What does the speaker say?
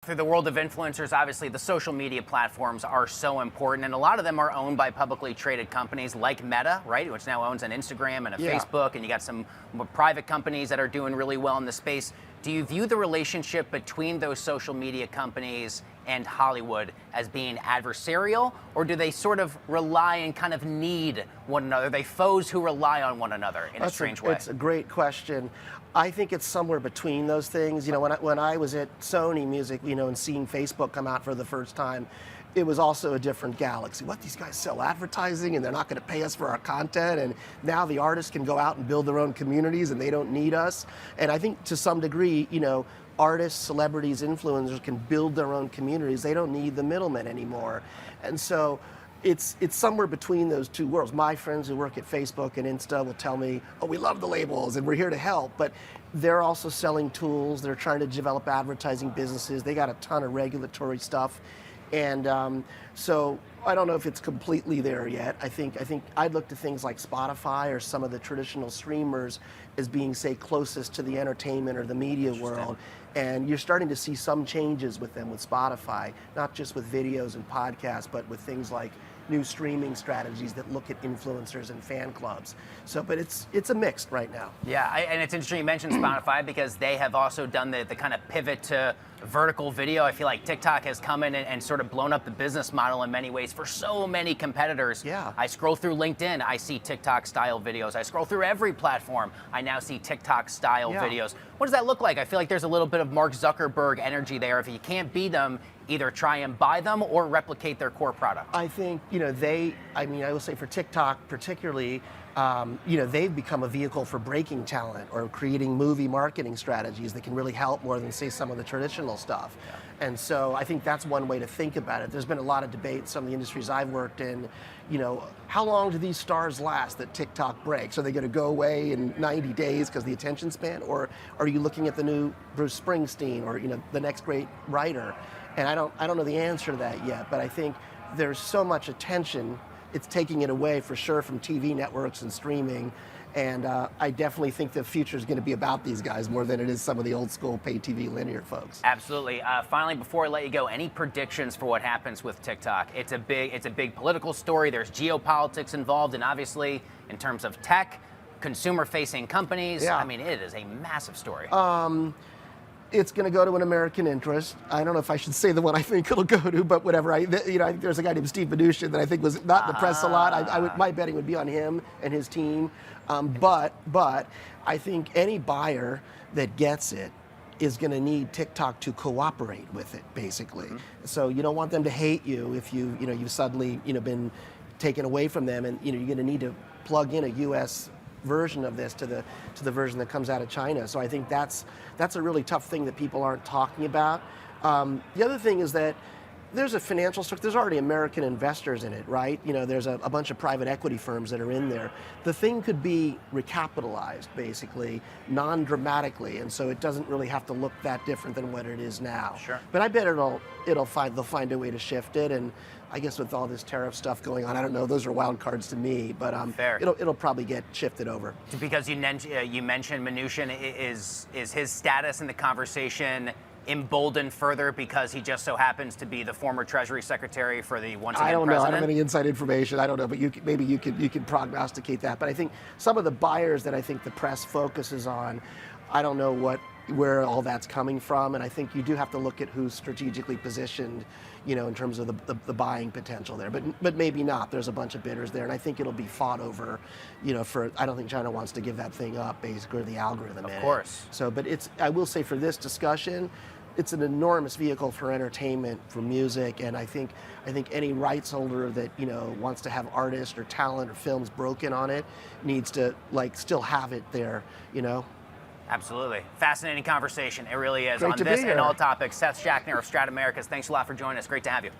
Through the world of influencers, obviously the social media platforms are so important, and a lot of them are owned by publicly traded companies like Meta, right, which now owns an Instagram and a Facebook, and you got some private companies that are doing really well in the space. Do you view the relationship between those social media companies and Hollywood as being adversarial, or do they sort of rely and kind of need one another? Are they foes who rely on one another in a strange way? It's a great question. I think it's somewhere between those things. You know, when I was at Sony Music, you know, and seeing Facebook come out for the first time, it was also a different galaxy. What, these guys sell advertising and they're not going to pay us for our content, and now the artists can go out and build their own communities and they don't need us. And I think to some degree, you know, artists, celebrities, influencers can build their own communities. They don't need the middlemen anymore. And so it's somewhere between those two worlds. My friends who work at Facebook and Insta will tell me, oh, we love the labels and we're here to help, but they're also selling tools. They're trying to develop advertising businesses. They got a ton of regulatory stuff. And so I don't know if it's completely there yet. I think I'd look to things like Spotify or some of the traditional streamers as being, say, closest to the entertainment or the media world. And you're starting to see some changes with them with Spotify, not just with videos and podcasts, but with things like new streaming strategies that look at influencers and fan clubs. So, but it's a mixed right now. Yeah, and it's interesting you mentioned Spotify because they have also done the kind of pivot to vertical video. I feel like TikTok has come in and sort of blown up the business model in many ways for so many competitors. Yeah. I scroll through LinkedIn, I see TikTok style videos. I scroll through every platform, I now see TikTok style videos. What does that look like? I feel like there's a little bit of Mark Zuckerberg energy there. If you can't beat them, either try and buy them or replicate their core product. I think, you know, I will say for TikTok particularly, you know, they've become a vehicle for breaking talent or creating movie marketing strategies that can really help more than, say, some of the traditional stuff. Yeah. And so I think that's one way to think about it. There's been a lot of debate in some of the industries I've worked in, you know, how long do these stars last that TikTok breaks? Are they going to go away in 90 days because of the attention span? Or are you looking at the new Bruce Springsteen or, you know, the next great writer? And I don't know the answer to that yet, but I think there's so much attention, it's taking it away for sure from TV networks and streaming. And I definitely think the future is going to be about these guys more than it is some of the old school pay TV linear folks. Absolutely. Finally, before I let you go, any predictions for what happens with TikTok? It's a big political story. There's geopolitics involved, and obviously, in terms of tech, consumer-facing companies. Yeah. I mean, it is a massive story. It's going to go to an American interest. I don't know if I should say the one I think it'll go to, but whatever. I think there's a guy named Steve Mnuchin that I think was not in the press a lot. My betting would be on him and his team. But I think any buyer that gets it is going to need TikTok to cooperate with it, basically. Mm-hmm. So you don't want them to hate you if you've suddenly been taken away from them, and you're going to need to plug in a U.S. version of this to the version that comes out of China. So I think that's a really tough thing that people aren't talking about. The other thing is that there's a financial structure. There's already American investors in it, right? You know, there's a bunch of private equity firms that are in there. The thing could be recapitalized, basically, non-dramatically, and so it doesn't really have to look that different than what it is now. Sure. But I bet they'll find a way to shift it, and I guess with all this tariff stuff going on, I don't know. Those are wild cards to me, but it'll probably get shifted over. Because you mentioned Mnuchin, is his status in the conversation emboldened further because he just so happens to be the former Treasury Secretary for the once again I don't know. president? I don't have any inside information. I don't know, but maybe you could prognosticate that. But I think some of the buyers that I think the press focuses on, I don't know where all that's coming from, and I think you do have to look at who's strategically positioned, in terms of the buying potential there. But maybe not. There's a bunch of bidders there, and I think it'll be fought over, I don't think China wants to give that thing up, basically, or the algorithm. Of course. So, but I will say for this discussion, it's an enormous vehicle for entertainment, for music, and I think any rights holder that wants to have artists or talent or films broken on it needs to still have it there, Absolutely. Fascinating conversation. It really is. Great on to this be here. and all topics. Seth Schachner of Strat Americas, thanks a lot for joining us. Great to have you.